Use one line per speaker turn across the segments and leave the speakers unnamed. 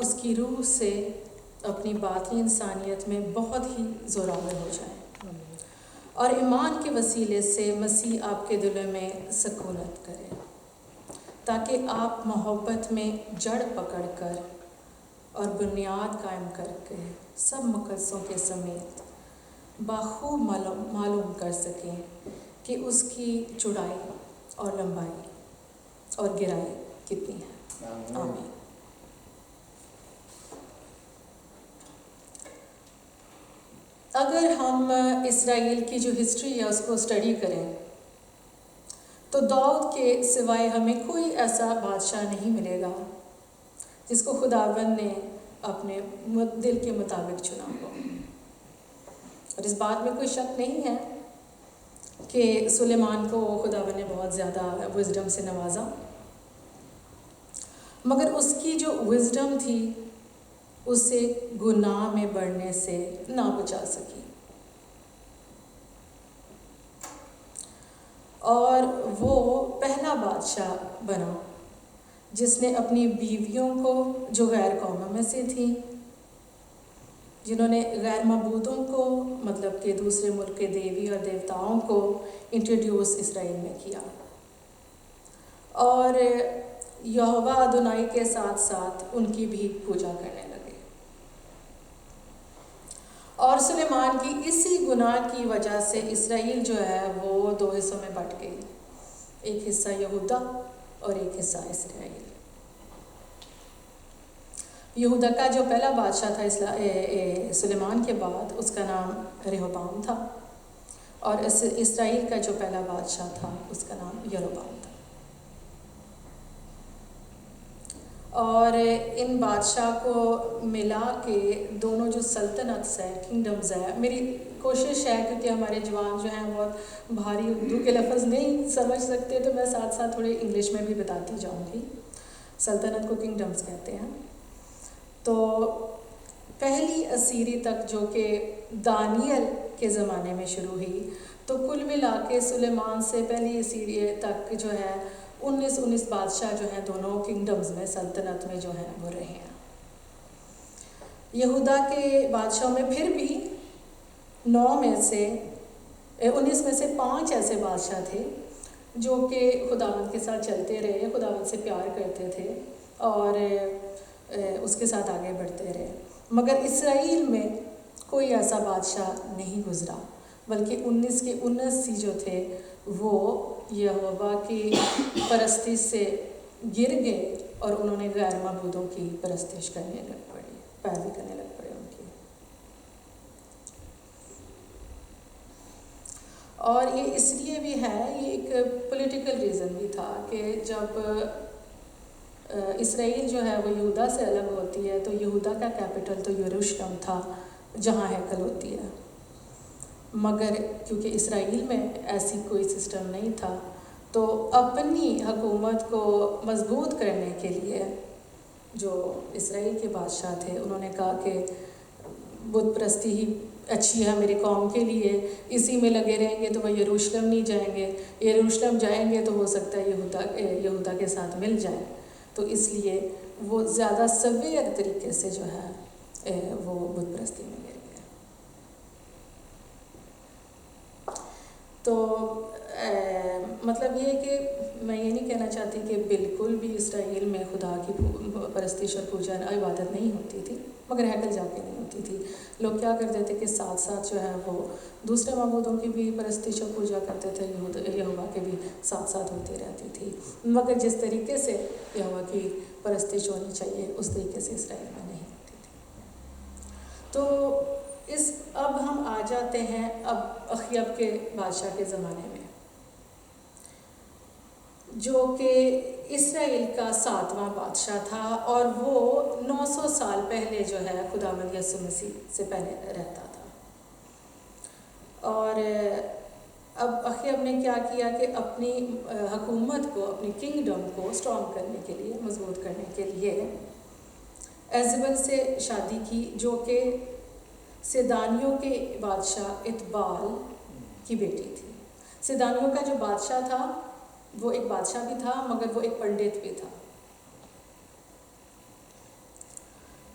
اس کی روح سے اپنی باطنی انسانیت میں بہت ہی زوراور ہو جائیں، اور ایمان کے وسیلے سے مسیح آپ کے دلوں میں سکونت کرے، تاکہ آپ محبت میں جڑ پکڑ کر اور بنیاد قائم کر کے سب مقدسوں کے سمیت بخوب معلوم کر سکیں کہ اس کی چوڑائی اور لمبائی اور گہرائی کتنی ہے۔ آمین۔ اگر ہم اسرائیل کی جو ہسٹری ہے اس کو اسٹڈی کریں تو داؤد کے سوائے ہمیں کوئی ایسا بادشاہ نہیں ملے گا جس کو خداوند نے اپنے دل کے مطابق چنا ہو، اور اس بات میں کوئی شک نہیں ہے کہ سلیمان کو خداوند نے بہت زیادہ وزڈم سے نوازا، مگر اس کی جو وزڈم تھی اسے گناہ میں بڑھنے سے نہ بچا سکی، اور وہ پہلا بادشاہ بنا جس نے اپنی بیویوں کو جو غیر قوموں میں سے تھیں، جنہوں نے غیر معبودوں کو مطلب کہ دوسرے ملک کے دیوی اور دیوتاؤں کو انٹروڈیوس اسرائیل میں کیا، اور یہوہ ادونائی کے ساتھ ساتھ ان کی بھی پوجا کرنے لگے، اور سلیمان کی اسی گناہ کی وجہ سے اسرائیل جو ہے وہ دو حصوں میں بٹ گئی، ایک حصہ یہودا اور ایک حصہ اسرائیل۔ یہودا کا جو پہلا بادشاہ تھا سلیمان کے بعد، اس کا نام رہوبام تھا، اور اسرائیل کا جو پہلا بادشاہ تھا اس کا نام یروبام تھا۔ اور ان بادشاہ کو ملا کے دونوں جو سلطنت ہے، کنگڈمز ہے، میری کوشش ہے کیونکہ ہمارے جوان جو ہیں بہت بھاری اردو کے لفظ نہیں سمجھ سکتے، تو میں ساتھ ساتھ تھوڑے انگلش میں بھی بتاتی جاؤں گی۔ سلطنت کو کنگڈمز کہتے ہیں۔ تو پہلی اسیری تک جو کہ دانیل کے زمانے میں شروع ہوئی، تو کل ملا کے سلیمان سے پہلی اسیری تک جو ہے 19 بادشاہ جو ہیں دونوں کنگڈمز میں، سلطنت میں جو ہیں وہ رہے ہیں۔ یہودا کے بادشاہوں میں پھر بھی 19 میں سے 5 ایسے بادشاہ تھے جو کہ خداوند کے ساتھ چلتے رہے، خداوند سے پیار کرتے تھے اور اس کے ساتھ آگے بڑھتے رہے، مگر اسرائیل میں کوئی ایسا بادشاہ نہیں گزرا، بلکہ 19 کے 19 جو تھے وہ یہوہ کی پرستش سے گر گئے، اور انہوں نے غیر معبودوں کی پرستش کرنے لگ پڑی، پیروی کرنے لگ پڑے ان کی۔ اور یہ اس لیے بھی ہے، یہ ایک پولیٹیکل ریزن بھی تھا کہ جب اسرائیل جو ہے وہ یہودا سے الگ ہوتی ہے تو یہودا کا کیپٹل تو یروشلم تھا جہاں ہیکل ہوتی ہے، مگر کیونکہ اسرائیل میں ایسی کوئی سسٹم نہیں تھا تو اپنی حکومت کو مضبوط کرنے کے لیے جو اسرائیل کے بادشاہ تھے انہوں نے کہا کہ بت پرستی ہی اچھی ہے میری قوم کے لیے، اسی میں لگے رہیں گے تو وہ یروشلم نہیں جائیں گے، یروشلم جائیں گے تو ہو سکتا ہے یہودا کے ساتھ مل جائیں، تو اس لیے وہ زیادہ سویر طریقے سے جو ہے وہ بت پرستی میں گر گئے۔ تو مطلب یہ کہ میں یہ نہیں کہنا چاہتی کہ بالکل بھی اسرائیل میں خدا کی پرستش اور پوجا عبادت نہیں ہوتی تھی، مگر ہیکل جا کے نہیں ہوتی تھی۔ لوگ کیا کرتے تھے کہ ساتھ ساتھ جو ہے وہ دوسرے معبودوں کی بھی پرستش اور پوجا کرتے تھے، یہوہ کے بھی ساتھ ساتھ ہوتی رہتی تھی، مگر جس طریقے سے یہوہ کی پرستش ہونی چاہیے اس طریقے سے اسرائیل میں نہیں ہوتی تھی۔ تو اب ہم آ جاتے ہیں اب اخیب کے بادشاہ کے زمانے میں، جو کہ اسرائیل کا 7واں بادشاہ تھا، اور وہ 900 سال پہلے جو ہے خداوند یسوع مسیح سے پہلے رہتا تھا۔ اور اب اخیب نے کیا کیا کہ اپنی حکومت کو، اپنی کنگڈم کو اسٹرانگ کرنے کے لیے، مضبوط کرنے کے لیے ایزبل سے شادی کی، جو کہ سیدانیوں کے بادشاہ اتبال کی بیٹی تھی۔ سیدانیوں کا جو بادشاہ تھا وہ ایک بادشاہ بھی تھا، مگر وہ ایک پنڈت بھی تھا۔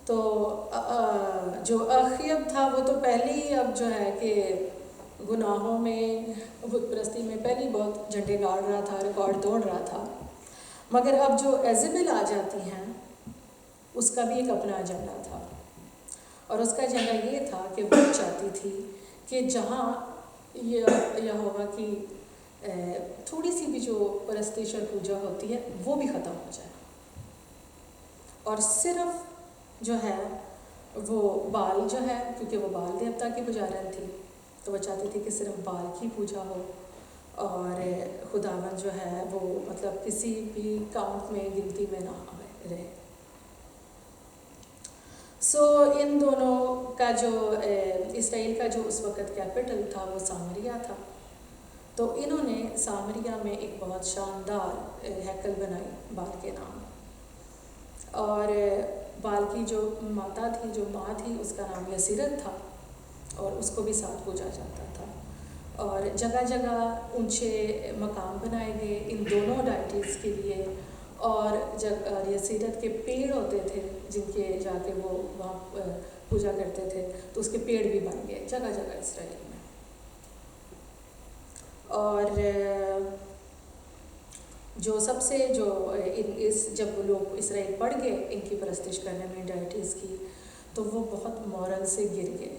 تو جو اخیب تھا وہ تو پہلے ہی اب جو ہے کہ گناہوں میں بت پرستی میں پہلے بہت جھنڈے گاڑ رہا تھا، ریکارڈ توڑ رہا تھا، مگر اب جو ایزیبل آ جاتی ہیں اس کا بھی ایک اپنا ایجنڈا تھا، اور اس کا ایجنڈا یہ تھا کہ وہ چاہتی تھی کہ جہاں یہ ہوگا کہ تھوڑی سی بھی جو پرستش اور پوجا ہوتی ہے وہ بھی ختم ہو جائے، اور صرف جو ہے وہ بال جو ہے، کیونکہ وہ بال دیوتا کی پجارن تھی تو وہ چاہتی تھی کہ صرف بال کی پوجا ہو، اور خداوند جو ہے وہ مطلب کسی بھی کاؤنٹ میں گنتی میں نہ رہے۔ سو ان دونوں کا جو اسرائیل کا جو اس وقت کیپٹل تھا وہ سامریا تھا، تو انہوں نے سامریا میں ایک بہت شاندار ہیکل بنائی بال کے نام، اور بال کی جو ماتا تھی، جو ماں تھی، اس کا نام یسیرت تھا، اور اس کو بھی ساتھ پوجا جاتا تھا، اور جگہ جگہ اونچے مقام بنائے گئے ان دونوں ڈائٹیز کے لیے، اور یسیرت کے پیڑ ہوتے تھے جن کے جا کے وہ وہاں پوجا کرتے تھے، تو اس کے پیڑ بھی بن گئے جگہ جگہ اسرائیل میں۔ اور جو سب سے جو جب لوگ اسرائیل پڑ گئے ان کی پرستش کرنے میں ڈائٹیز کی، تو وہ بہت مورل سے گر گئے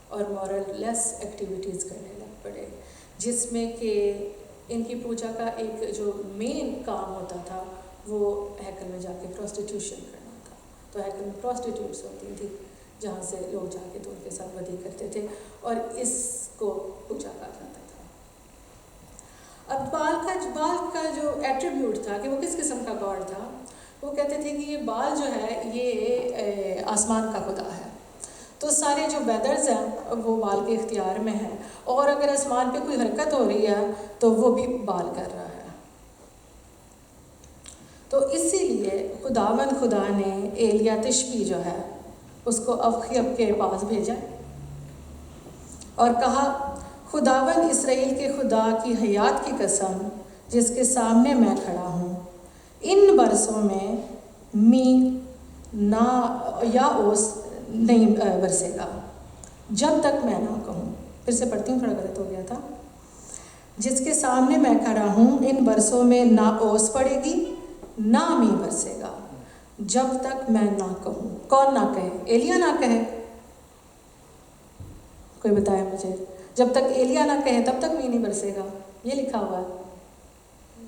اور مورل لیس ایکٹیویٹیز کرنے لگ پڑے، جس میں کہ ان کی پوجا کا ایک جو مین کام ہوتا تھا وہ ہیکل میں جا کے پروسٹیٹیوشن کرنا تھا، تو ہیکل میں پروسٹیٹیوٹس ہوتی تھی جہاں سے لوگ جا کے تو ان کے ساتھ بدی کرتے تھے، اور اس کو پوجا کہا جاتا تھا۔ اب بال کا جو ایٹریبیوٹ تھا کہ وہ کس قسم کا گاڈ تھا، وہ کہتے تھے کہ یہ بال جو ہے یہ آسمان کا خدا ہے، تو سارے جو ویدرز ہیں وہ بال کے اختیار میں ہیں، اور اگر آسمان پہ کوئی حرکت ہو رہی ہے تو وہ بھی بال کر رہا ہے، تو اسی لیے خدا نے ایلیا تشبی جو ہے اس کو اخیب کے پاس بھیجا اور کہا، خداوند اسرائیل کے خدا کی حیات کی قسم جس کے سامنے میں کھڑا ہوں، ان برسوں میں می نہ یا اوس نہیں برسے گا جب تک میں نہ کہوں۔ پھر سے پڑھتی ہوں، تھوڑا غلط ہو گیا تھا۔ جس کے سامنے میں کھڑا ہوں، ان برسوں میں نہ اوس پڑے گی نہ می برسے گا جب تک میں نہ کہوں۔ کون نہ کہے؟ ایلیا نہ کہے؟ کوئی بتائے مجھے، جب تک ایلیا نہ کہے تب تک می نہیں برسے گا، یہ لکھا ہوا ہے؟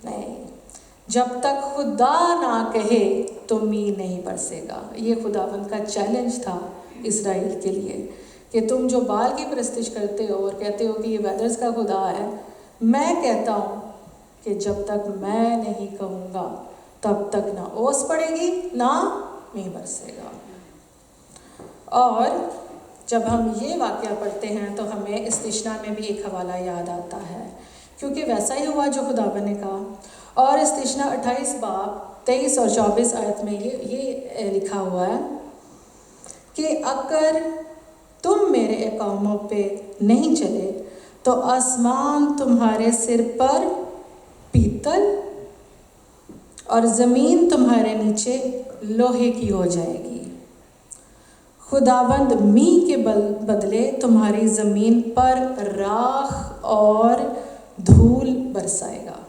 نہیں، جب تک خدا نہ کہے تو می نہیں برسے گا۔ یہ خداوند کا چیلنج تھا اسرائیل کے لیے کہ تم جو بال کی پرستش کرتے ہو اور کہتے ہو کہ یہ ویدرز کا خدا ہے، میں کہتا ہوں کہ جب تک میں نہیں کہوں گا تب تک نہ اوس پڑے گی نہ می برسے گا۔ اور جب ہم یہ واقعہ پڑھتے ہیں تو ہمیں استثنا میں بھی ایک حوالہ یاد آتا ہے، کیونکہ ویسا ہی ہوا جو خداوند نے کہا، اور استثنا 28 باب 23 اور 24 آیت میں یہ لکھا ہوا ہے کہ اگر تم میرے اقاموں پہ نہیں چلے تو آسمان تمہارے سر پر پیتل اور زمین تمہارے نیچے لوہے کی ہو جائے گی۔ خداوند می کے بدلے تمہاری زمین پر راکھ اور دھول برسائے گا،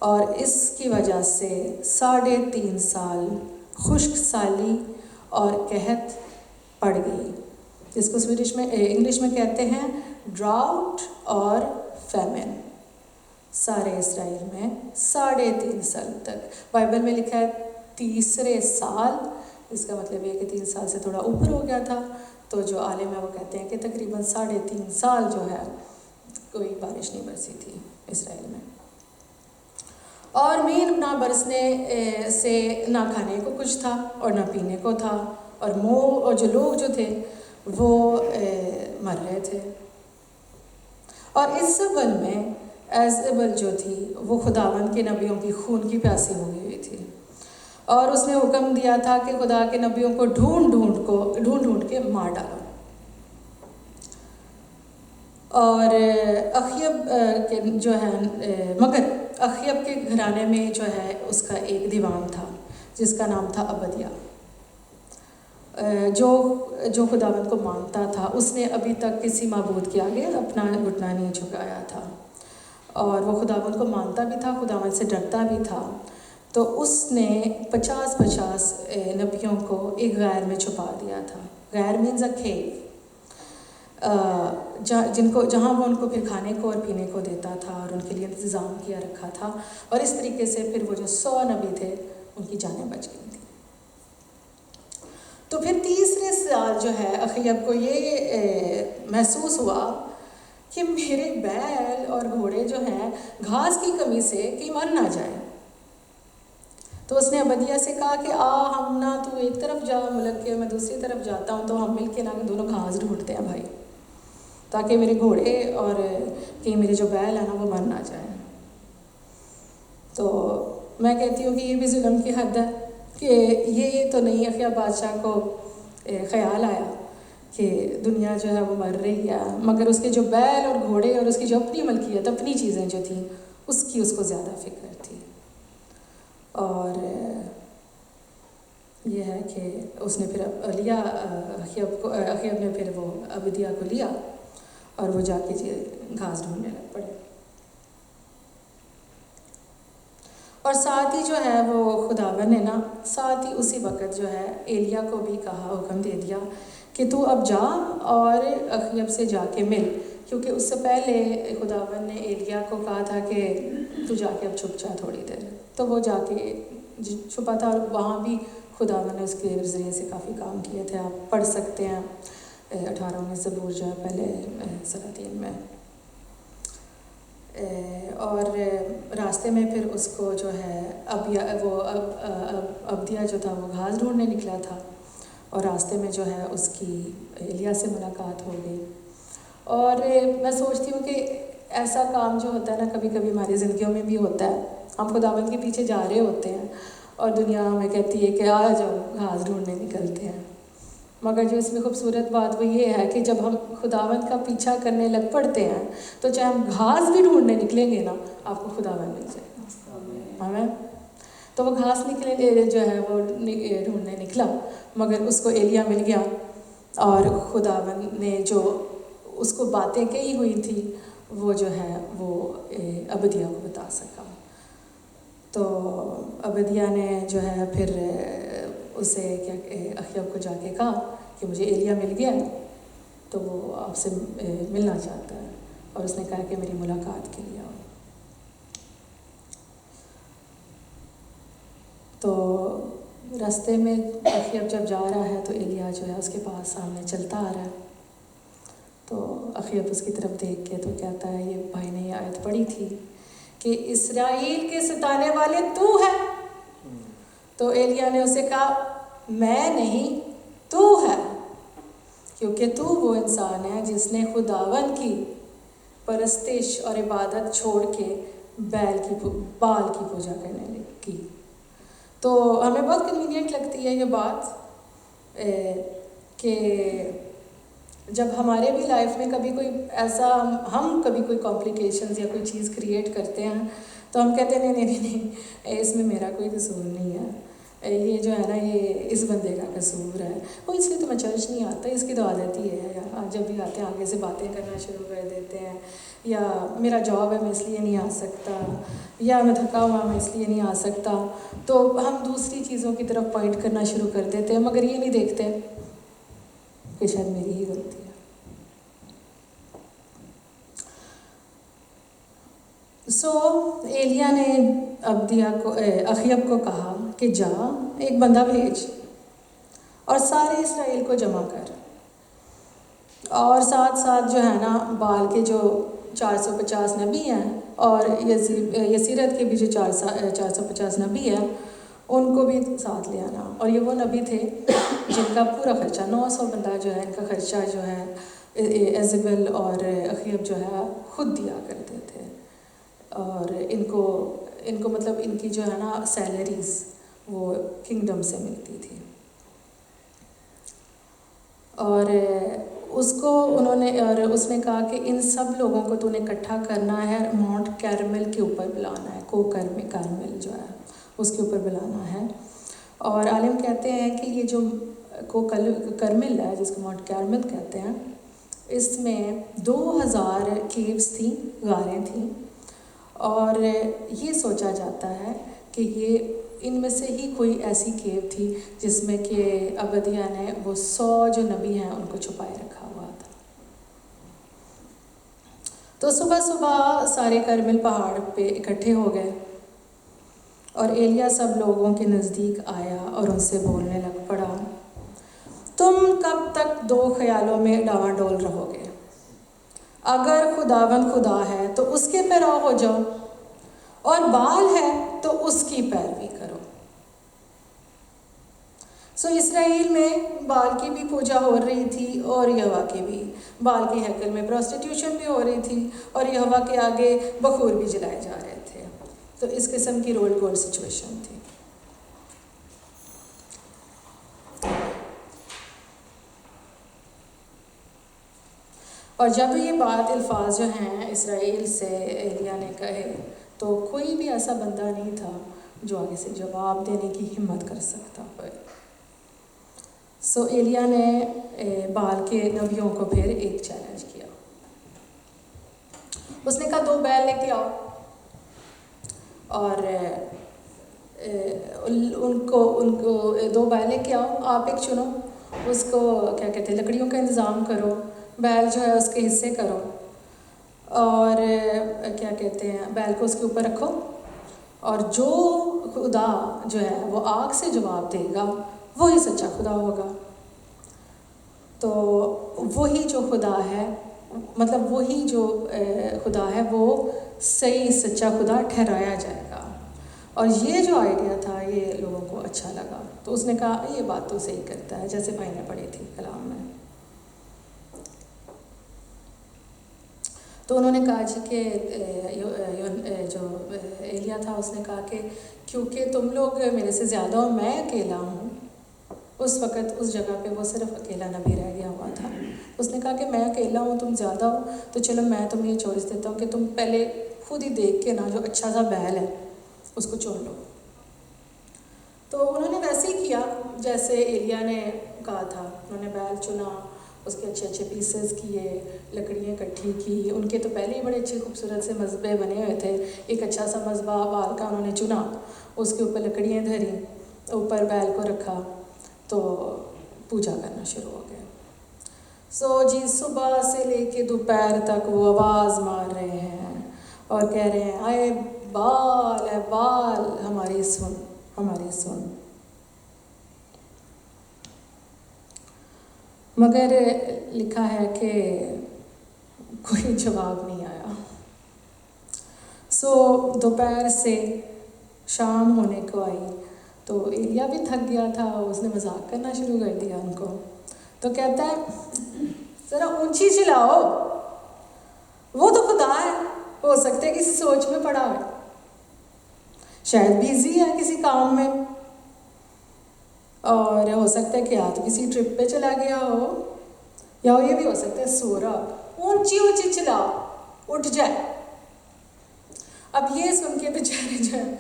اور اس کی وجہ سے 3.5 سال خشک سالی اور قحط پڑ گئی، جس کو انگلش میں کہتے ہیں ڈراؤٹ اور فیمن۔ سارے اسرائیل میں 3.5 سال تک، بائبل میں لکھا ہے 3 سال، اس کا مطلب یہ کہ 3 سال سے تھوڑا اوپر ہو گیا تھا، تو جو عالم ہے وہ کہتے ہیں کہ تقریباً 3.5 سال جو ہے کوئی بارش نہیں برسی تھی اسرائیل میں، اور مین نہ برسنے سے نہ کھانے کو کچھ تھا اور نہ پینے کو تھا، اور جو لوگ جو تھے وہ مر رہے تھے، اور اس سبل میں ایزبل جو تھی وہ خداوند کے نبیوں کی خون کی پیاسی ہوئی تھی، اور اس نے حکم دیا تھا کہ خدا کے نبیوں کو ڈھونڈ کے مار ڈالو، اور اخیب کے جو ہے، مگر اخیب کے گھرانے میں جو ہے اس کا ایک دیوان تھا جس کا نام تھا عبدیہ، جو خداوند کو مانتا تھا اس نے ابھی تک کسی معبود کے آگے اپنا گھٹنا نہیں جھکایا تھا، اور وہ خداوند کو مانتا بھی تھا، خداوند سے ڈرتا بھی تھا. تو اس نے 50 نبیوں کو ایک غار میں چھپا دیا تھا. غار مینز اے کیو، جہاں وہ ان کو پھر کھانے کو اور پینے کو دیتا تھا اور ان کے لیے انتظام کیا رکھا تھا. اور اس طریقے سے پھر وہ جو 100 نبی تھے ان کی جانیں بچ گئی تھیں. تو پھر تیسرے سال جو ہے اخیب کو یہ محسوس ہوا کہ میرے بیل اور گھوڑے جو ہیں گھاس کی کمی سے کہ مر نہ جائیں. تو اس نے عبدیہ سے کہا کہ ہم نہ تو ایک طرف جا ملک کے، میں دوسری طرف جاتا ہوں، تو ہم مل کے نہ دونوں گھاس ڈھونڈتے ہیں بھائی، تاکہ میرے گھوڑے اور کہ میرے جو بیل ہیں نا وہ مر نہ جائیں. تو میں کہتی ہوں کہ یہ بھی ظلم کی حد ہے کہ یہ تو نہیں اخیاب بادشاہ کو خیال آیا کہ دنیا جو ہے وہ مر رہی ہے، مگر اس کے جو بیل اور گھوڑے اور اس کی جو اپنی ملکیت، اپنی چیزیں جو تھیں اس کی اس کو زیادہ فکر تھی. اور یہ ہے کہ اس نے پھر لیا اخیب نے پھر وہ عبدیہ کو لیا اور وہ جا کے گھاس ڈھونڈنے لگ پڑے. اور ساتھ ہی جو ہے وہ خداوند نے نا ساتھ ہی اسی وقت جو ہے ایلیا کو بھی کہا، حکم دے دیا کہ تو اب جا اور اخیب سے جا کے مل، کیونکہ اس سے پہلے خداوند نے ایلیا کو کہا تھا کہ تو جا کے اب چھپ جا تھوڑی دیر. تو وہ جا کے چھپا تھا، اور وہاں بھی خداوند نے اس کے ذریعے سے کافی کام کیے تھے. آپ پڑھ سکتے ہیں 18 زبور جو ہے پہلے سلاطین میں. اور راستے میں پھر اس کو جو ہے عبدیہ جو تھا وہ گھاس ڈھونڈنے نکلا تھا، اور راستے میں جو ہے اس کی ایلیا سے ملاقات ہو گئی. اور میں سوچتی ہوں کہ ایسا کام جو ہوتا ہے نا کبھی کبھی ہماری زندگیوں میں بھی ہوتا ہے. ہم خداوند کے پیچھے جا رہے ہوتے ہیں اور دنیا ہمیں کہتی ہے کہ آ جاؤ گھاس ڈھونڈنے نکلتے ہیں، مگر جو اس میں خوبصورت بات وہ یہ ہے کہ جب ہم خداوند کا پیچھا کرنے لگ پڑتے ہیں تو چاہے ہم گھاس بھی ڈھونڈنے نکلیں گے نا آپ کو خداوند مل جائے گا. ہمیں تو وہ گھاس نکلے جو ہے وہ ڈھونڈنے نکلا، مگر اس کو ایلیا مل گیا، اور خداوند نے جو اس کو باتیں کہی ہوئی تھی وہ جو ہے وہ عبدیہ کو بتا سکا. تو عبدیہ نے جو ہے پھر اسے اخیب کو جا کے کہا کہ مجھے ایلیا مل گیا تو وہ آپ سے ملنا چاہتا ہے، اور اس نے کہا کہ میری ملاقات کے لیے آؤ. تو راستے میں اخیب جب جا رہا ہے تو ایلیا جو ہے اس کے پاس سامنے چلتا آ رہا ہے. تو اخیب اس کی طرف دیکھ کے تو کہتا ہے، یہ بھائی نے یہ آیت پڑھی تھی کہ اسرائیل کے ستانے والے تو ہے. تو ایلیا نے اسے کہا میں نہیں تو ہے، کیونکہ تو وہ انسان ہے جس نے خداوند کی پرستش اور عبادت چھوڑ کے بال کی پوجا کرنے کی. تو ہمیں بہت کنوینئنٹ لگتی ہے یہ بات کہ جب ہمارے بھی لائف میں کبھی کوئی ایسا ہم کبھی کوئی کمپلیکیشنز یا کوئی چیز کریٹ کرتے ہیں تو ہم کہتے ہیں نہیں اس میں میرا کوئی قصور نہیں ہے، یہ جو ہے نا یہ اس بندے کا قصور ہے، وہ اس لیے تو میں چرچ نہیں آتا، اس کی تو عادت ہی ہے، یا جب بھی آتے ہیں آگے سے باتیں کرنا شروع کر دیتے ہیں، یا میرا جاب ہے میں اس لیے نہیں آ سکتا، یا میں تھکا ہوا میں اس لیے نہیں آ سکتا. تو ہم دوسری چیزوں کی طرف پوائنٹ کرنا شروع کر دیتے ہیں، مگر یہ نہیں دیکھتے کہ شاید میری ہی غلطی ہے. ایلیا نے اخیب کو کہا کہ جا ایک بندہ بھیج اور سارے اسرائیل کو جمع کر، اور ساتھ ساتھ جو ہے نا بال کے جو 450 نبی ہیں اور یسیرت کے بھی جو 450 نبی ہیں ان کو بھی ساتھ لے آنا. اور یہ وہ نبی تھے جن کا پورا خرچہ 900 بندہ جو ہے ان کا خرچہ جو ہے ایزبل اور اخیب جو ہے خود دیا کرتے تھے، اور ان کو مطلب ان کی جو ہے نا سیلریز وہ کنگڈم سے ملتی تھی. اور اس نے کہا کہ ان سب لوگوں کو تو نے اکٹھا کرنا ہے، ماؤنٹ کیرمل کے اوپر بلانا ہے، کارمل جو ہے اس کے اوپر بلانا ہے. اور عالم کہتے ہیں کہ یہ جو کو کرمل ہے جس کو ماؤنٹ کارمل کہتے ہیں، اس میں 2000 کیوز تھیں، غاریں تھیں، اور یہ سوچا جاتا ہے کہ یہ ان میں سے ہی کوئی ایسی کیو تھی جس میں کہ ابدیہ نے وہ 100 جو نبی ہیں ان کو چھپائے رکھا ہوا تھا۔ تو صبح صبح سارے کرمل پہاڑ پہ اکٹھے ہو گئے اور ایلیا سب لوگوں کے نزدیک آیا اور ان سے بولنے لگ پڑا، تم کب تک 2 خیالوں میں ڈاواڈول رہو گے؟ اگر خداوند خدا ہے تو اس کے پیرو ہو جاؤ، اور بال ہے تو اس کی پیروی کرو۔ سو اسرائیل میں بال کی بھی پوجا ہو رہی تھی اور یہوہ کی بھی، بال کی ہیکل میں پروسٹیٹیوشن بھی ہو رہی تھی اور یہوہ کے آگے بخور بھی جلائے جا رہے تھے۔ تو اس قسم کی رول گول سچویشن تھی۔ اور جب یہ بات الفاظ جو ہیں اسرائیل سے ایلیا نے کہے تو کوئی بھی ایسا بندہ نہیں تھا جو آگے سے جواب دینے کی ہمت کر سکتا ہے۔ سو ایلیا نے بال کے نبیوں کو پھر ایک چیلنج کیا۔ اس نے کہا 2 بیل لے کے آؤ اور ان کو 2 بیل لے کے آؤ، آپ ایک چنو، اس کو کیا کہتے ہیں لکڑیوں کا انتظام کرو، بیل جو ہے اس کے حصے کرو اور کیا کہتے ہیں بیل کو اس کے اوپر رکھو، اور جو خدا جو ہے وہ آگ سے جواب دے گا وہی سچا خدا ہوگا۔ تو وہی جو خدا ہے، مطلب وہی جو خدا ہے وہ صحیح سچا خدا ٹھہرایا جائے گا۔ اور یہ جو آئیڈیا تھا یہ لوگوں کو اچھا لگا، تو اس نے کہا یہ بات تو صحیح کرتا ہے، جیسے بھائی نے پڑھی تھی کلام میں۔ تو انہوں نے کہا جی کہ جو ایلیا تھا اس نے کہا کہ کیونکہ تم لوگ میرے سے زیادہ ہو، میں اکیلا ہوں۔ اس وقت اس جگہ پہ وہ صرف اکیلا نبی رہ گیا ہوا تھا۔ اس نے کہا کہ میں اکیلا ہوں، تم زیادہ ہو، تو چلو میں تمہیں یہ چوائس دیتا ہوں کہ تم پہلے خود ہی دیکھ کے نا جو اچھا سا بیل ہے اس کو چن لو۔ تو انہوں نے ویسے ہی کیا جیسے ایلیا نے کہا تھا۔ انہوں نے بیل چنا، اس کے اچھے اچھے پیسز کیے، لکڑیاں اکٹھی کی، ان کے تو پہلے ہی بڑے اچھے خوبصورت سے مذبے بنے ہوئے تھے۔ ایک اچھا سا مذبح بال کا انہوں نے چنا، اس کے اوپر لکڑیاں دھری، اوپر بیل کو رکھا، تو پوجا کرنا شروع ہو گئے۔ سو جی صبح سے لے کے دوپہر تک وہ آواز مار رہے ہیں اور کہہ رہے ہیں اے بال، اے بال، ہماری سن، ہماری سن۔ مگر لکھا ہے کہ کوئی جواب نہیں آیا۔ سو دوپہر سے شام ہونے کو آئی تو ایلیا بھی تھک گیا تھا، اس نے مذاق کرنا شروع کر دیا ان کو۔ تو کہتا ہے ذرا اونچی چلاؤ، وہ تو خدا ہے، ہو سکتا ہے کسی سوچ میں پڑا ہے، شاید بیزی ہے کسی کام میں، اور ہو سکتا ہے کہ یا تو کسی ٹرپ پہ چلا گیا ہو، یا یہ بھی ہو سکتا ہے سو رہا۔ اونچی اونچی چلاؤ، اٹھ جائے۔ اب یہ سن کے بیچارے جو ہے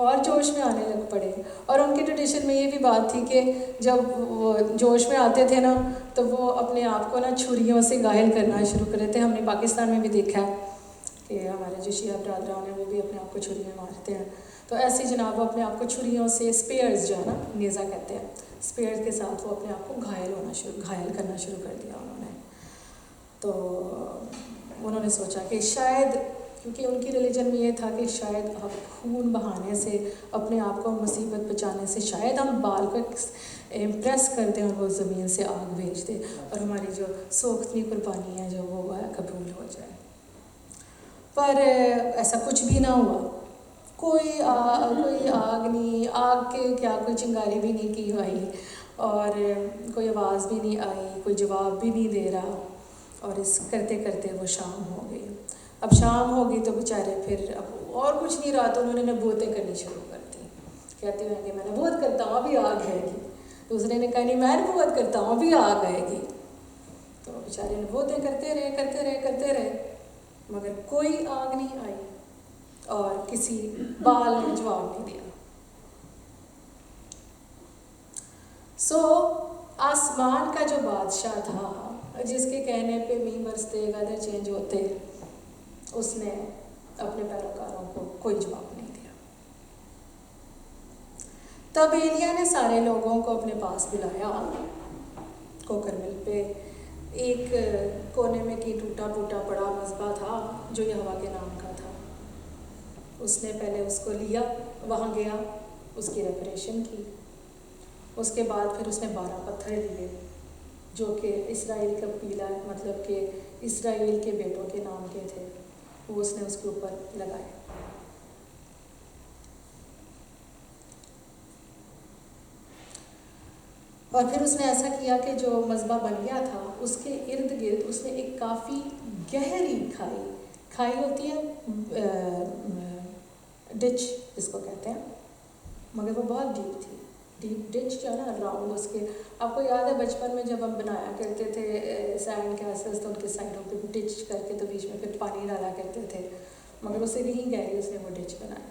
اور جوش میں آنے لگ پڑے۔ اور ان کے ٹریڈیشن میں یہ بھی بات تھی کہ جب وہ جوش میں آتے تھے نا تو وہ اپنے آپ کو نا چھریوں سے گھائل کرنا شروع کرے تھے۔ ہم نے پاکستان میں بھی دیکھا ہے کہ ہمارے جو شیعہ برادران ہیں وہ بھی اپنے آپ کو چھریاں مارتے ہیں۔ تو ایسے جناب وہ اپنے آپ کو چھریوں سے، اسپیئرز جو ہے نا، نیزہ کہتے ہیں، اسپیئرز کے ساتھ وہ اپنے آپ کو گھائل کرنا شروع کر دیا انہوں نے۔ تو انہوں نے سوچا کہ شاید، کیونکہ ان کی ریلیجن میں یہ تھا کہ شاید آپ خون بہانے سے، اپنے آپ کو مصیبت بچانے سے شاید ہم بال کو امپریس کر دیں اور وہ زمین سے آگ بھیج دیں اور ہماری جو سوختنی قربانی ہے جو وہ قبول ہو جائے۔ پر ایسا کچھ بھی نہ ہوا، کوئی آگ نہیں، آگ کے کیا کوئی چنگاری بھی نہیں کی ہوئی اور کوئی آواز بھی نہیں آئی، کوئی جواب بھی نہیں دے رہا، اور اس کرتے کرتے وہ شام ہو گئی۔ اب شام ہو گئی تو بیچارے پھر اب اور کچھ نہیں رہا تو انہوں نے نبوتیں کرنی شروع کر دی، کہتے ہیں کہ میں نبوت کرتا ہوں ابھی آگ آئے گی۔ دوسرے نے کہا نہیں میں نبوت کرتا ہوں ابھی آگ آئے گی۔ تو بیچارے نبوتیں کرتے رہے مگر کوئی آگ نہیں آئی اور کسی بال نے جواب نہیں دیا۔ سو آسمان کا جو بادشاہ تھا جس کے کہنے پہ مینہ برستے ویدر چینج ہوتے، اس نے اپنے پیروکاروں کو کوئی جواب نہیں دیا۔ تب ایلیا نے سارے لوگوں کو اپنے پاس بلایا۔ کوکر مل پہ ایک کونے میں کی ٹوٹا پھوٹا بڑا مذبح تھا جو یہوہ کے نام کا تھا۔ اس نے پہلے اس کو لیا، وہاں گیا، اس کی ریپریشن کی۔ اس کے بعد پھر اس نے 12 پتھر لیے جو کہ اسرائیل کا پیلا، مطلب کہ اسرائیل کے بیٹوں کے نام کے تھے، وہ اس نے اس کے اوپر لگائے۔ اور پھر اس نے ایسا کیا کہ جو مذبح بن گیا تھا اس کے ارد گرد اس نے ایک کافی گہری کھائی ہوتی ہے ڈچ جس کو کہتے ہیں، مگر وہ بہت ڈیپ تھی، ڈیپ ڈچ جو ہے نا راؤنڈ اس کے۔ آپ کو یاد ہے بچپن میں جب ہم بنایا کرتے تھے سینڈ کیسلز تو ان کے سائڈوں پہ ڈچ کر کے تو بیچ میں پھر پانی ڈالا کرتے تھے، مگر اس سے نہیں گہری اس نے وہ ڈچ بنایا۔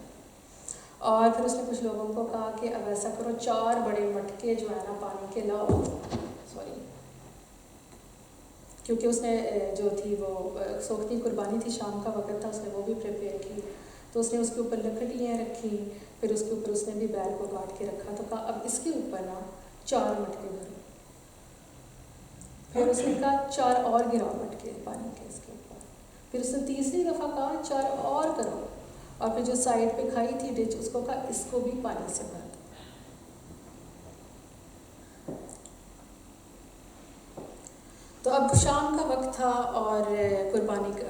اور پھر اس نے کچھ لوگوں کو کہا کہ اب ایسا کرو 4 بڑے مٹکے جو ہے نا پانی کے لاؤ، کیونکہ اس نے جو تھی وہ سوکھتی قربانی تھی، شام کا وقت تھا، اس نے وہ بھی پریپیئر کی، تو اس نے اس کے اوپر لکڑیاں رکھی، پھر اس کے اوپر اس نے بھی بیل کو کاٹ کے رکھا، تو کہا اب اس کے اوپر نا 4 مٹکے بھرو۔ پھر اس نے کہا 4 اور گراؤ مٹکے پانی کے اس کے اوپر، پھر اس نے تیسری دفعہ کہا 4 اور کرو، اور پھر جو سائڈ پہ کھائی تھی ڈچ اس کو کہا اس کو بھی پانی سے بھر دو۔ تو اب شام کا وقت تھا اور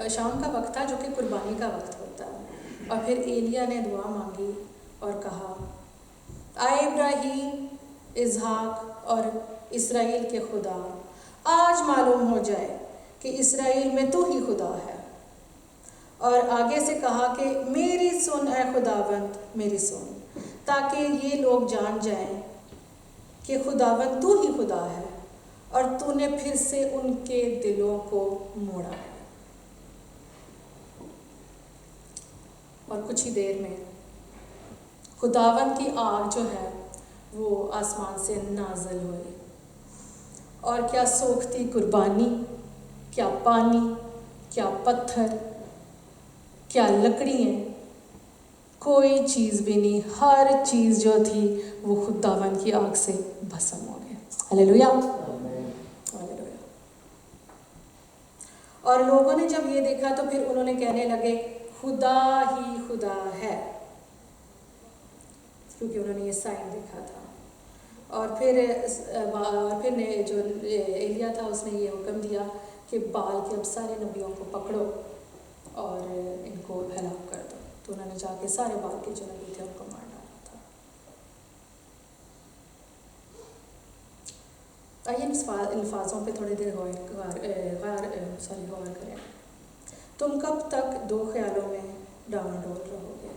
شام کا وقت تھا جو کہ قربانی کا وقت ہوتا ہے، اور پھر ایلیا نے دعا مانگی اور کہا اے ابراہیم، اسحاق اور اسرائیل کے خدا، آج معلوم ہو جائے کہ اسرائیل میں تو ہی خدا ہے۔ اور آگے سے کہا کہ میری سن اے خداوند، میری سن، تاکہ یہ لوگ جان جائیں کہ خداوند تو ہی خدا ہے اور تو نے پھر سے ان کے دلوں کو موڑا ہے۔ اور کچھ ہی دیر میں خداوند کی آگ جو ہے وہ آسمان سے نازل ہوئی، اور کیا سوکھتی قربانی، کیا پانی، کیا پتھر، کیا لکڑیاں، کوئی چیز بھی نہیں، ہر چیز جو تھی وہ خداوند کی آگ سے بھسم ہو گئی۔ ہلیلویا، ہلیلویا۔ اور لوگوں نے جب یہ دیکھا تو پھر انہوں نے کہنے لگے خدا ہی خدا ہے، کیونکہ انہوں نے یہ سائن دیکھا تھا۔ اور پھر نے جو ایلیا تھا اس نے یہ حکم دیا کہ بال کے اب سارے نبیوں کو پکڑو اور ان کو ہلاک کر دو، تو انہوں نے جا کے سارے بال کے جو نبی تھے ان کو مار ڈالا تھا۔ آئیے الفاظوں پہ تھوڑی دیر غور کریں۔ تم کب تک 2 خیالوں میں ڈاواں ڈول رہو گے؟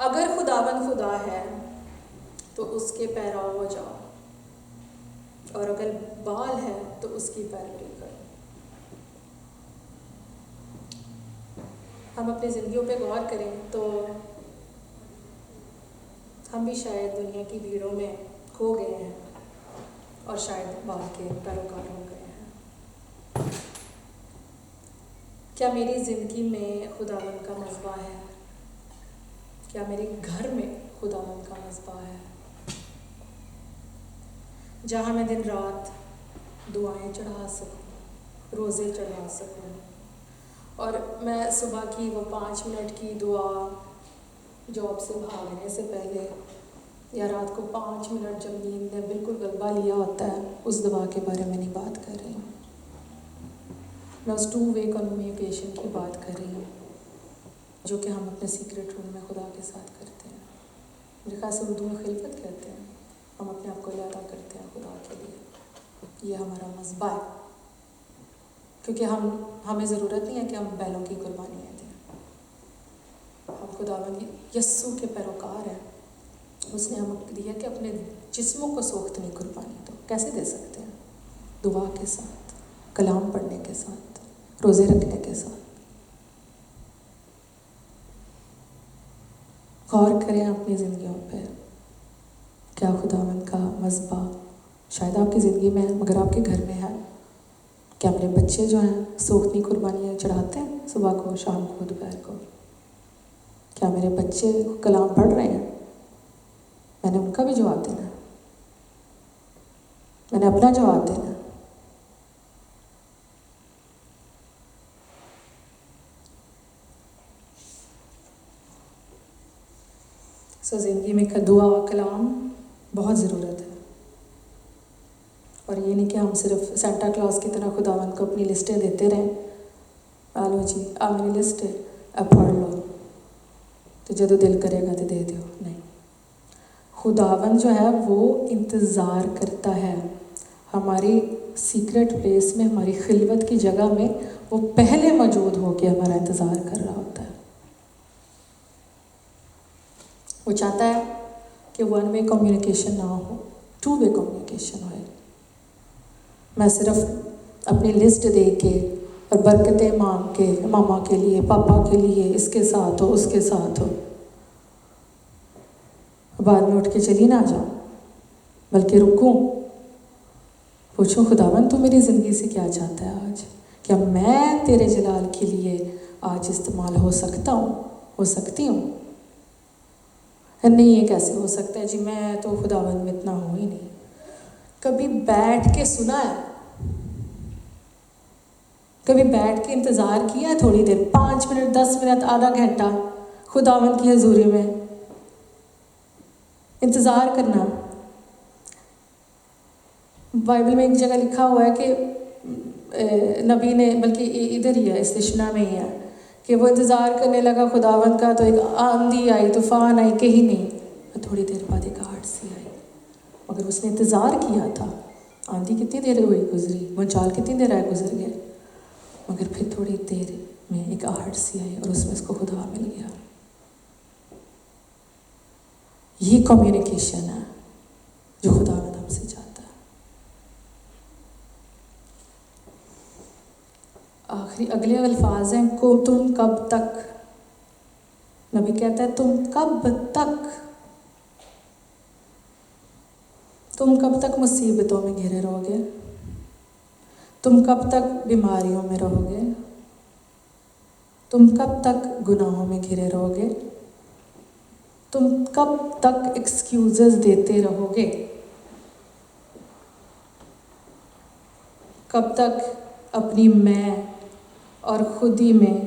اگر خداوند خدا ہے تو اس کے پیرو ہو جاؤ، اور اگر بال ہے تو اس کی پیروی کرو۔ ہم اپنی زندگیوں پہ غور کریں تو ہم بھی شاید دنیا کی بھیڑوں میں کھو گئے ہیں اور شاید بال کے پیروکار ہو گئے ہیں۔ کیا میری زندگی میں خداوند کا مذبح ہے؟ کیا میرے گھر میں خداوند کا مذبح ہے جہاں میں دن رات دعائیں چڑھا سکوں، روزے چڑھا سکوں، اور میں صبح کی وہ 5 منٹ کی دعا جاب سے بھاگنے سے پہلے یا رات کو 5 منٹ جب نیند نے بالکل غلبہ لیا ہوتا ہے، اس دعا کے بارے میں نہیں بات کر رہی ہوں، میں اس 2 وے کمیونیکیشن کی بات کر رہی ہوں جو کہ ہم اپنے سیکرٹ روم میں خدا کے ساتھ کرتے ہیں۔ میرے خیال سے اردو میں خلوت کہتے ہیں، ہم اپنے آپ کو الیادہ کرتے ہیں خدا کے لیے، یہ ہمارا مذبح ہے، کیونکہ ہمیں ضرورت نہیں ہے کہ ہم بیلوں کی قربانیاں دیں، ہم خداوند یسوع کے پیروکار ہیں، اس نے ہمیں دیا کہ اپنے جسموں کو سوختنی قربانی دو۔ کیسے دے سکتے ہیں؟ دعا کے ساتھ، کلام پڑھنے کے ساتھ، روزے رکھنے کے ساتھ۔ غور کریں اپنی زندگیوں پہ. کیا خداوند کا مذبح شاید آپ کی زندگی میں ہے مگر آپ کے گھر میں ہے؟ کیا میرے بچے جو ہیں سوختنی قربانیاں چڑھاتے ہیں صبح کو، شام کو، دوپہر کو؟ کیا میرے بچے کلام پڑھ رہے ہیں؟ میں نے ان کا بھی جواب دینا ہے، میں نے اپنا جواب دینا ہے. زندگی میں دعا و کلام بہت ضرورت ہے. اور یہ نہیں کہ ہم صرف سینٹا کلاس کی طرح خداوند کو اپنی لسٹیں دیتے رہیں. آلو جی آ میری لسٹ ہے، اب پڑھ لو، تو جدو دل کرے گا تو دے دیو. نہیں، خداوند جو ہے وہ انتظار کرتا ہے. ہماری سیکرٹ پلیس میں، ہماری خلوت کی جگہ میں وہ پہلے موجود ہو کے ہمارا انتظار کر رہا ہوتا ہے. وہ چاہتا ہے کہ ون وے کمیونیکیشن نہ ہو، ٹو وے کمیونیکیشن ہوئے. میں صرف اپنی لسٹ دے کے اور برکتیں مانگ کے ماما کے لیے، پاپا کے لیے، اس کے ساتھ ہو، اس کے ساتھ ہو، بعد میں اٹھ کے چلی نہ جاؤں، بلکہ رکوں، پوچھو خداوند تو میری زندگی سے کیا چاہتا ہے آج؟ کیا میں تیرے جلال کے لیے آج استعمال ہو سکتا ہوں، ہو سکتی ہوں؟ نہیں، یہ کیسے ہو سکتا ہے جی، میں تو خداوند میں اتنا ہوں ہی نہیں. کبھی بیٹھ کے سنا ہے؟ کبھی بیٹھ کے انتظار کیا ہے تھوڑی دیر، 5 منٹ، 10 منٹ، آدھا گھنٹہ خداوند کی حضوری میں انتظار کرنا؟ بائبل میں ایک جگہ لکھا ہوا ہے کہ نبی نے، بلکہ ادھر ہی ہے، استشنا میں ہی ہے، کہ وہ انتظار کرنے لگا خداوند کا، تو ایک آندھی آئی، طوفان آئی، کہیں نہیں، تھوڑی دیر بعد ایک آہٹ سی آئی. مگر اس نے انتظار کیا تھا. آندھی کتنی دیر ہوئی گزری، بھونچال کتنی دیر آئے گزر گئے، مگر پھر تھوڑی دیر میں ایک آہٹ سی آئی اور اس میں اس کو خدا مل گیا. یہ کمیونیکیشن ہے جو خداوند ہم سے چاہتا ہے. آخری اگلے الفاظ ہیں کو تم کب تک. نبی کہتا ہے تم کب تک، تم کب تک مصیبتوں میں گھرے رہو گے؟ تم کب تک بیماریوں میں رہو گے؟ تم کب تک گناہوں میں گھرے رہو گے؟ تم کب تک ایکسکیوزز دیتے رہو گے؟ کب تک اپنی میں اور خودی میں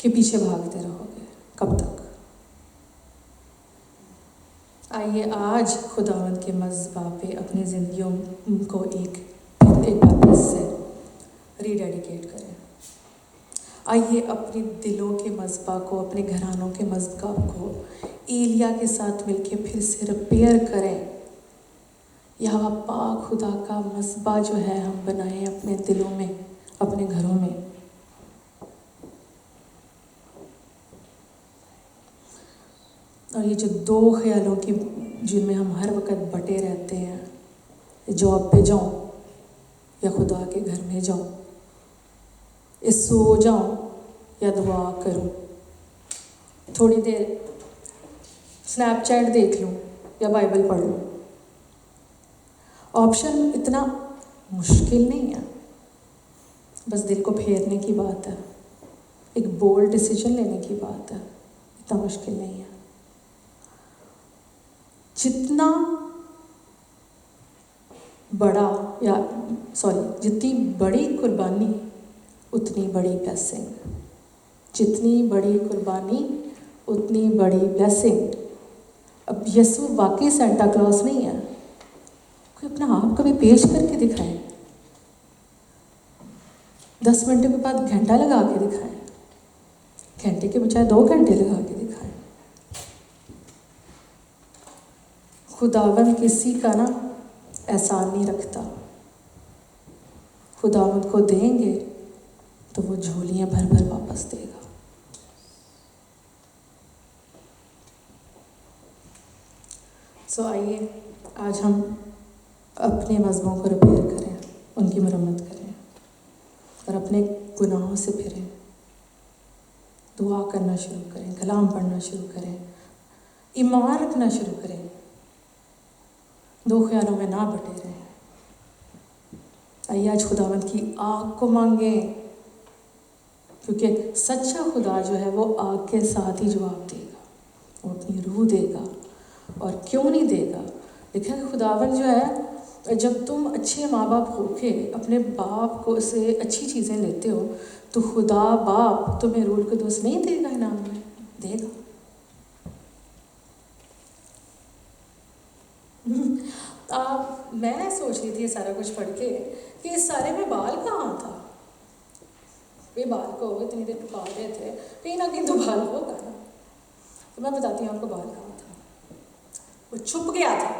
کے پیچھے بھاگتے رہو گے؟ کب تک؟ آئیے آج خداوند کے مذبح پہ اپنی زندگیوں کو ایک بار پھر سے ریڈیڈیکیٹ کریں. آئیے اپنے دلوں کے مذبح کو، اپنے گھرانوں کے مذبح کو ایلیا کے ساتھ مل کے پھر سے ریپیئر کریں. یا پاک خدا کا مذبح جو ہے ہم بنائیں اپنے دلوں میں، اپنے گھروں میں. اور یہ جو دو خیالوں کی جن میں ہم ہر وقت بٹے رہتے ہیں، جاب پہ جاؤں یا خدا کے گھر میں جاؤں، سو جاؤں یا دعا کروں، تھوڑی دیر اسنیپ چیٹ دیکھ لوں یا بائبل پڑھ لوں. آپشن اتنا مشکل نہیں ہے، بس دل کو پھیرنے کی بات ہے، ایک بولڈ ڈیسیجن لینے کی بات ہے. اتنا مشکل نہیں ہے. جتنا بڑا جتنی بڑی قربانی اتنی بڑی بلیسنگ، جتنی بڑی قربانی اتنی بڑی بلیسنگ. اب یسوع واقعی سینٹا کلاس نہیں ہے. کوئی اپنا آپ کبھی پیش کر کے دکھائیں، 10 منٹ کے بعد گھنٹہ لگا کے دکھائیں، گھنٹے کے بجائے 2 گھنٹے لگا کے دکھائیں. خداوند کسی کا نا احسان نہیں رکھتا. خداوند کو دیں گے تو وہ جھولیاں بھر بھر واپس دے گا. آئیے آج ہم اپنے مذہبوں کو ریپیئر کریں، ان کی مرمت کریں اور اپنے گناہوں سے پھریں. دعا کرنا شروع کریں، کلام پڑھنا شروع کریں، ایمان رکھنا شروع کریں، دو خیالوں میں نہ بٹے رہیں۔ آئیے آج خداوند کی آگ کو مانگیں، کیونکہ سچا خدا جو ہے وہ آگ کے ساتھ ہی جواب دے گا، وہ اپنی روح دے گا۔ اور کیوں نہیں دے گا؟ لیکن خداوند جو ہے، جب تم اچھے ماں باپ ہو کے اپنے باپ کو سے اچھی چیزیں لیتے ہو تو خدا باپ تمہیں روح القدس نہیں دے گا انعام میں؟ دے گا۔ میں سوچ رہی تھی یہ سارا کچھ پڑھ کے کہ اس سارے میں بال کہاں تھا؟ یہ بال کو اتنی دیر پال رہے تھے، کہیں نہ کہیں تو بال ہوگا نا۔ تو میں بتاتی ہوں آپ کو بال کہاں تھا۔ وہ چھپ گیا تھا،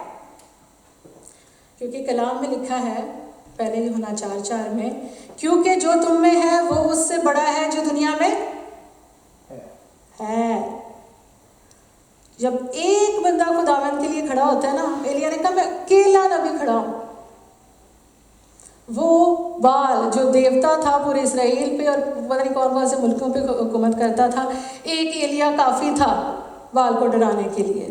کیونکہ کلام میں لکھا ہے پہلے یوحنا 4:4 میں، کیونکہ جو تم میں ہے وہ اس سے بڑا ہے جو دنیا میں ہے۔ جب ایک بندہ خداوند کے لیے کھڑا ہوتا ہے نا، ایلیا نے کہا میں اکیلا نبی کھڑا ہوں۔ وہ بال جو دیوتا تھا پورے اسرائیل پہ اور پتہ نہیں کون کون سے ملکوں پہ حکومت کرتا تھا، ایک ایلیا کافی تھا بال کو ڈرانے کے لیے،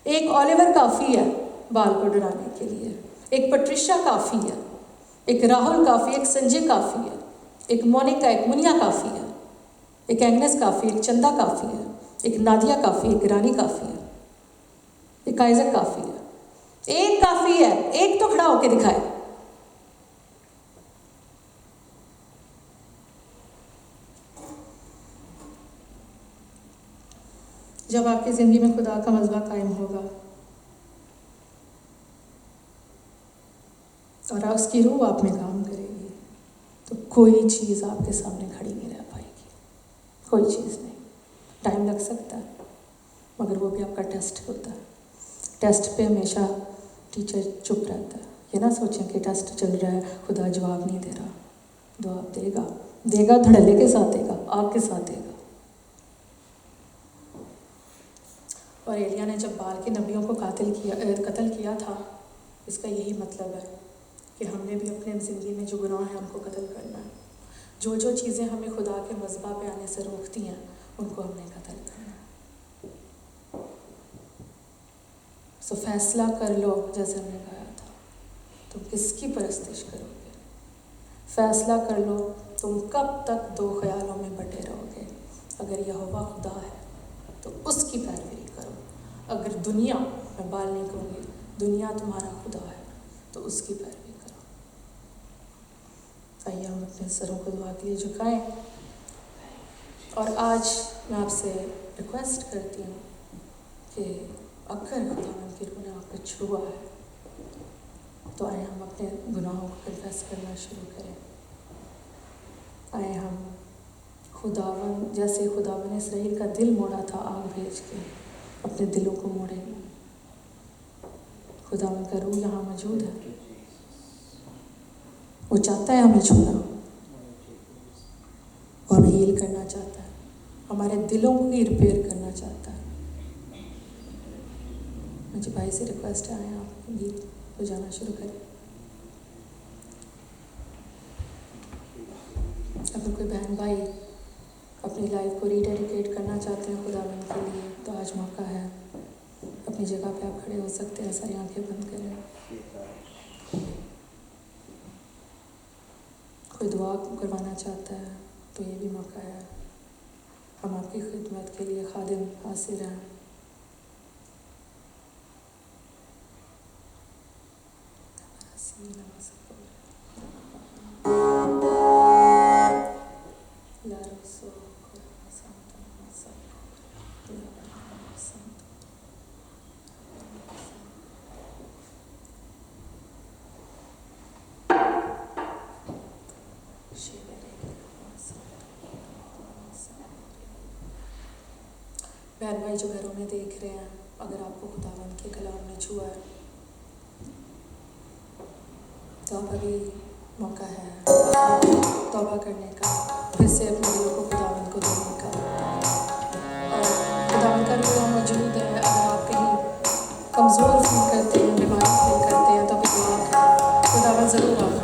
ایک اولیور کافی ہے بال کو ڈرانے کے لیے، ایک پٹریشا کافی ہے، ایک راہل کافی، ایک سنجے کافی ہے، ایک مونیکا، ایک منیا کافی ہے، ایک ایگنس کافی، ایک چندا کافی ہے، ایک نادیا کافی، ایک رانی کافی ہے، ایک آئزک کافی ہے۔ ایک کافی ہے، ایک تو کھڑا ہو کے دکھائے۔ جب آپ کی زندگی میں خدا کا مذبح قائم ہوگا اور اس کی روح آپ میں کام کرے گی تو کوئی چیز آپ کے سامنے کھڑی نہیں رہ پائے گی، کوئی چیز نہیں۔ ٹائم لگ سکتا ہے مگر وہ بھی آپ کا ٹیسٹ ہوتا ہے۔ ٹیسٹ پہ ہمیشہ ٹیچر چپ رہتا ہے۔ یہ نہ سوچیں کہ ٹیسٹ چل رہا ہے خدا جواب نہیں دے رہا، جواب دے گا، دے گا، دھڑلے کے ساتھ دے گا، آگ کے ساتھ دے گا۔ اور ایلیا نے جب بال کے نبیوں کو قتل کیا تھا، اس کا یہی مطلب ہے کہ ہم نے بھی اپنے زندگی میں جو گناہ ہیں ان کو قتل کرنا ہے۔ جو جو چیزیں ہمیں خدا کے مذبح پہ آنے سے روکتی ہیں ان کو ہم نے قتل کرنا ہے۔ سو فیصلہ کر لو، جیسے ہم نے کہا تھا، تم کس کی پرستش کرو گے؟ فیصلہ کر لو تم کب تک دو خیالوں میں بٹے رہو گے۔ اگر یہوہ خدا ہے تو اس کی پیروی کرو، اگر دنیا، میں بال نہیں کہوں گی، دنیا تمہارا خدا ہے تو اس کی پیروی کرو۔ آئیے ہم اپنے سروں کو دعا کے لیے جھکائیں، اور آج میں آپ سے ریکویسٹ کرتی ہوں کہ اگر خداوند کی روح نے آپ کو چھوا ہے تو آئے ہم اپنے گناہوں کو کنفیس کرنا شروع کریں۔ آئے ہم خداوند، جیسے خداوند نے اسرائیل کا دل موڑا تھا آگ بھیج کے، اپنے دلوں کو موڑیں۔ خداوند کا روح یہاں موجود ہے، وہ چاہتا ہے ہمیں چھونا، وہ ہمیں ہیل کرنا چاہتا ہے، ہمارے دلوں کو ہی ریپیئر کرنا چاہتا ہے۔ مجھے بھائی سے ریکویسٹ ہے، آئے آپ گیت بجانا شروع کریں۔ اگر کوئی بہن بھائی اپنی لائف کو ریڈیڈیکیٹ کرنا چاہتے ہیں خداوند کے لیے تو آج موقع ہے۔ اپنی جگہ پہ آپ کھڑے ہو سکتے ہیں، ساری آنکھیں بند کریں۔ کوئی دعا کروانا چاہتا ہے تو یہ بھی موقع ہے، ہم آپ کی خدمت کے لیے خادم حاضر ہیں۔ بہن بھائی جو گھروں میں دیکھ رہے ہیں، اگر آپ کو خداوند کے کلام نے چھوا ہے تو اب ابھی موقع ہے توبہ کرنے کا، پھر سے اپنے دلوں کو خداوند کو دینے کا۔ اور خداوند کا روح موجود ہے، اگر آپ کہیں کمزور فیل کرتے ہیں، بیمار فیل کرتے ہیں تو ابھی دعا کریں، خداوند ضرور آپ